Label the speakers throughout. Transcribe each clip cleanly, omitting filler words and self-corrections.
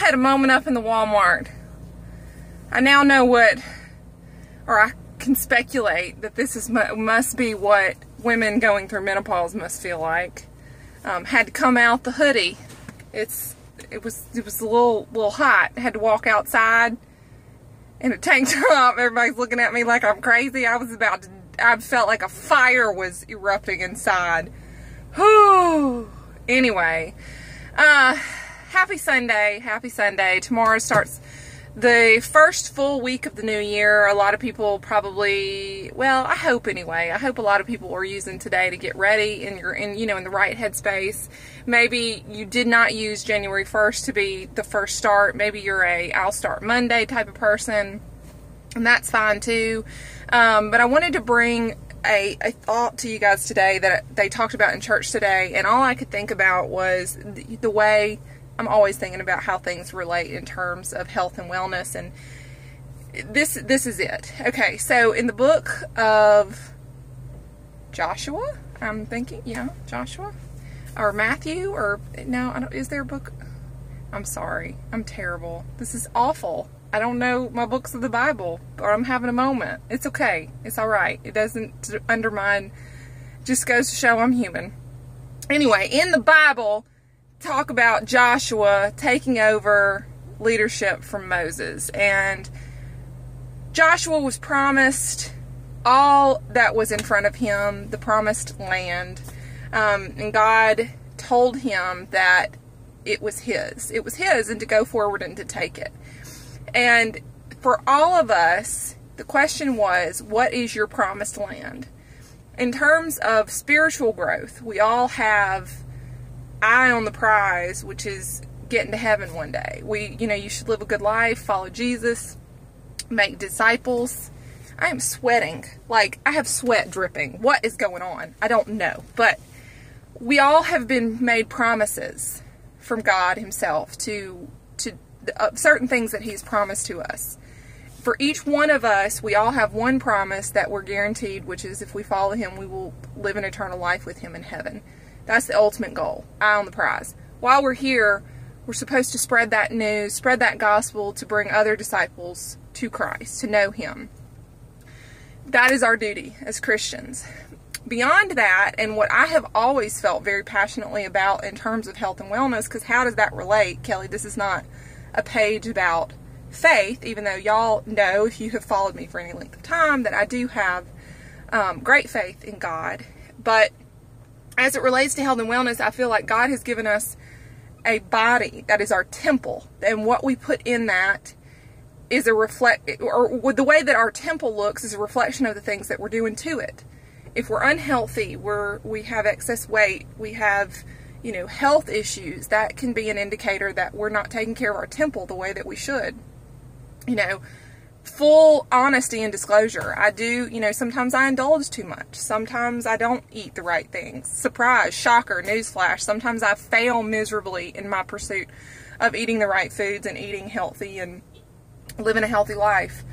Speaker 1: had a moment up in the Walmart. I now know what, or I can speculate that this must be what women going through menopause must feel like. Had to come out the hoodie. It was a little hot. Had to walk outside in a tank top. Everybody's looking at me like I'm crazy. I felt like a fire was erupting inside. Whew. Anyway, happy Sunday. Happy Sunday. Tomorrow starts the first full week of the new year. A lot of people probably, well, I hope anyway. I hope a lot of people are using today to get ready and you're in the right headspace. Maybe you did not use January 1st to be the first start. Maybe you're I'll start Monday type of person, and that's fine too. But I wanted to bring a thought to you guys today that they talked about in church today, and all I could think about was the way I'm always thinking about how things relate in terms of health and wellness, and this is it. Okay, so in the book of Joshua, I'm thinking, yeah, Joshua, or Matthew, or no, I don't, is there a book? I'm sorry, I'm terrible. This is awful. I don't know my books of the Bible, or I'm having a moment. It's okay. It's all right. It doesn't undermine, just goes to show I'm human. Anyway, in the Bible, talk about Joshua taking over leadership from Moses, and Joshua was promised all that was in front of him, the promised land, and God told him that it was his, and to go forward and to take it. And for all of us, the question was, what is your promised land? In terms of spiritual growth, we all have eye on the prize, which is getting to heaven one day. You should live a good life, follow Jesus, make disciples. I am sweating. Like, I have sweat dripping. What is going on? I don't know. But we all have been made promises from God himself to certain things that he's promised to us. For each one of us, we all have one promise that we're guaranteed, which is if we follow him, we will live an eternal life with him in heaven. That's the ultimate goal. Eye on the prize. While we're here, we're supposed to spread that news, spread that gospel to bring other disciples to Christ, to know him. That is our duty as Christians. Beyond that, and what I have always felt very passionately about in terms of health and wellness, because how does that relate? Kelly, this is not a page about faith, even though y'all know, if you have followed me for any length of time, that I do have great faith in God. But as it relates to health and wellness, I feel like God has given us a body that is our temple, and what we put in that is the way that our temple looks is a reflection of the things that we're doing to it. If we're unhealthy, we have excess weight, we have health issues, that can be an indicator that we're not taking care of our temple the way that we should. Full honesty and disclosure. I do, sometimes I indulge too much. Sometimes I don't eat the right things. Surprise, shocker, newsflash. Sometimes I fail miserably in my pursuit of eating the right foods and eating healthy and living a healthy life.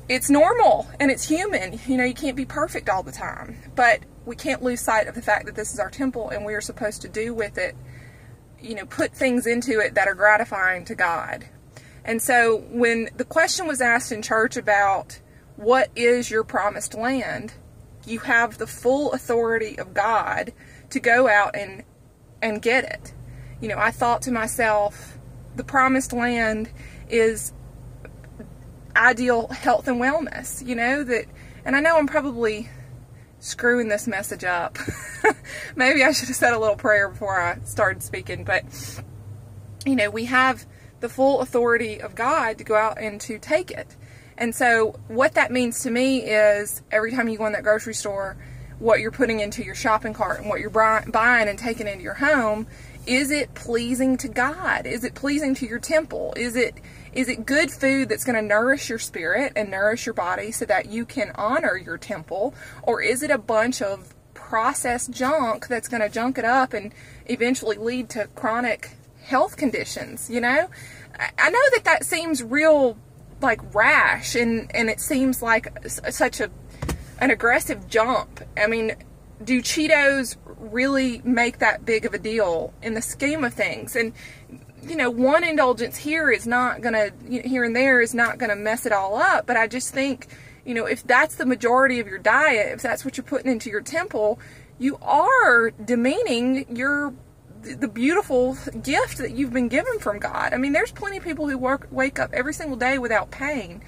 Speaker 1: It's normal and it's human. You can't be perfect all the time. But we can't lose sight of the fact that this is our temple and we are supposed to do with it, put things into it that are gratifying to God. And so when the question was asked in church about what is your promised land, you have the full authority of God to go out and get it. I thought to myself, the promised land is ideal health and wellness, and I know I'm probably screwing this message up. Maybe I should have said a little prayer before I started speaking, but we have the full authority of God to go out and to take it. And so what that means to me is every time you go in that grocery store, what you're putting into your shopping cart and what you're buying and taking into your home, is it pleasing to God? Is it pleasing to your temple? Is it good food that's going to nourish your spirit and nourish your body so that you can honor your temple? Or is it a bunch of processed junk that's going to junk it up and eventually lead to chronic health conditions? I know that seems real rash and it seems like such an aggressive jump. I mean, do Cheetos really make that big of a deal in the scheme of things? And you know, one indulgence here is not going to, here and there is not going to mess it all up. But I just think, you know, if that's the majority of your diet, if that's what you're putting into your temple, you are demeaning the beautiful gift that you've been given from God. I mean, there's plenty of people who wake up every single day without pain.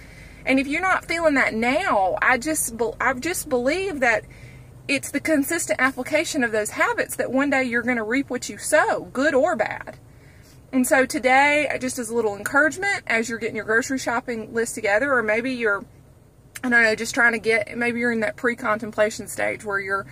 Speaker 1: And if you're not feeling that now, I just believe that it's the consistent application of those habits that one day you're going to reap what you sow, good or bad. And so today, just as a little encouragement, as you're getting your grocery shopping list together, or maybe you're, I don't know, just trying to get, maybe you're in that pre-contemplation stage where you're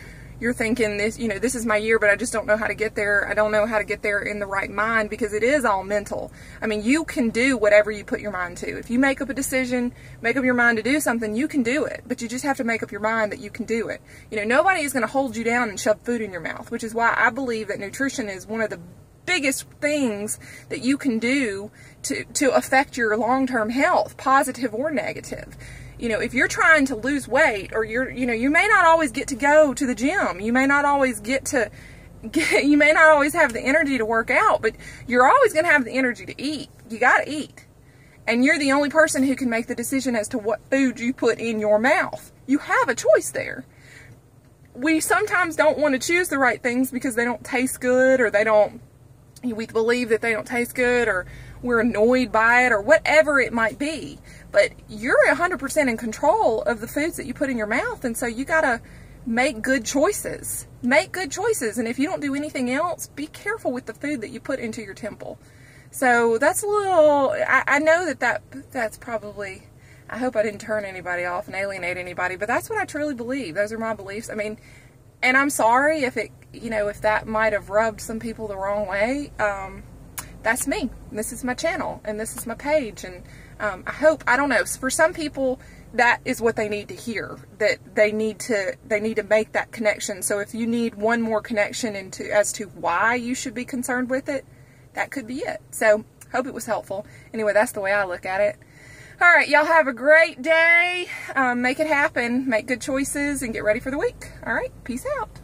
Speaker 1: thinking this, you know, this is my year, but I just don't know how to get there. I don't know how to get there in the right mind, because it is all mental. I mean, you can do whatever you put your mind to. If you make up a decision, make up your mind to do something, you can do it. But you just have to make up your mind that you can do it. You know, nobody is going to hold you down and shove food in your mouth, which is why I believe that nutrition is one of the biggest things that you can do to affect your long-term health, positive or negative. You know, if you're trying to lose weight, or you may not always get to go to the gym. You may not always you may not always have the energy to work out, but you're always going to have the energy to eat. You got to eat. And you're the only person who can make the decision as to what food you put in your mouth. You have a choice there. We sometimes don't want to choose the right things because they don't taste good, or we believe that they don't taste good, or we're annoyed by it, or whatever it might be. But you're 100% in control of the foods that you put in your mouth, and so you gotta make good choices. Make good choices, and if you don't do anything else, be careful with the food that you put into your temple. So that's a little, I know that's probably, I hope I didn't turn anybody off and alienate anybody, but that's what I truly believe. Those are my beliefs. I mean, and I'm sorry if it, you know, if that might have rubbed some people the wrong way. That's me. This is my channel, and this is my page, and I hope, I don't know, for some people that is what they need to hear, that they need to make that connection. So if you need one more connection as to why you should be concerned with it, that could be it. So hope it was helpful. Anyway, that's the way I look at it. All right, y'all have a great day. Make it happen, make good choices, and get ready for the week. All right, peace out.